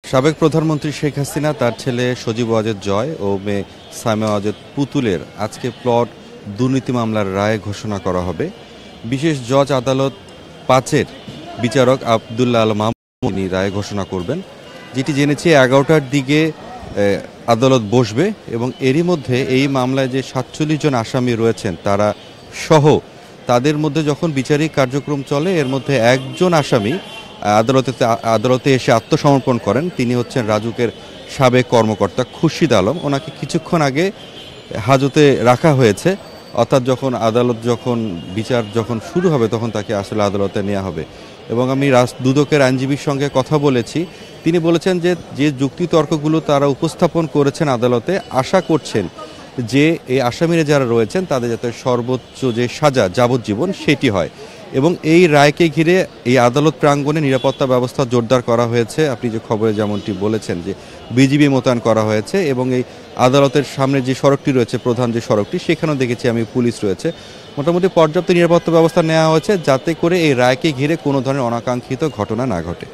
সাবেক প্রধানমন্ত্রী শেখ হাসিনা তার ছেলে সজীব ওয়াজেদ জয় ও মেয়ে সাইমা ওয়াজেদ পুতুলের আজকে প্লট দুর্নীতি মামলার রায় ঘোষণা করা হবে। বিশেষ জজ আদালত ৫-এর বিচারক আবদুল্লাহ আল মামুন রায় ঘোষণা করবেন। যেটি জেনেছি ১১টার দিকে আদালত বসবে এবং এরই মধ্যে এই মামলায় যে ৪৭ জন আসামি রয়েছেন তারা সহ তাদের মধ্যে যখন বিচারিক কার্যক্রম চলে এর মধ্যে একজন আসামি আদালতে এসে আত্মসমর্পণ করেন। তিনি হচ্ছেন রাজুকের সাবেক কর্মকর্তা খুরশিদ আলম। ওনাকে কিছুক্ষণ আগে হাজতে রাখা হয়েছে, অর্থাৎ যখন বিচার শুরু হবে তখন তাকে আসলে আদালতে নেওয়া হবে। এবং আমি দুদকের আইনজীবীর সঙ্গে কথা বলেছি, তিনি বলেছেন যে যুক্তিতর্কগুলো তারা উপস্থাপন করেছেন আদালতে, আশা করছেন যে এই আসামিরা যারা রয়েছেন তাদের যাতে সর্বোচ্চ যে সাজা যাবজ্জীবন সেটি হয়। এবং এই রায়কে ঘিরে এই আদালত প্রাঙ্গণে নিরাপত্তা ব্যবস্থা জোরদার করা হয়েছে। আপনি যে খবরে যেমনটি বলেছেন যে বিজিবি মোতায়েন করা হয়েছে এবং এই আদালতের সামনে যে সড়কটি রয়েছে, প্রধান যে সড়কটি, সেখানেও দেখেছি আমি পুলিশ রয়েছে। মোটামুটি পর্যাপ্ত নিরাপত্তা ব্যবস্থা নেওয়া হয়েছে যাতে করে এই রায়কে ঘিরে কোনো ধরনের অনাকাঙ্ক্ষিত ঘটনা না ঘটে।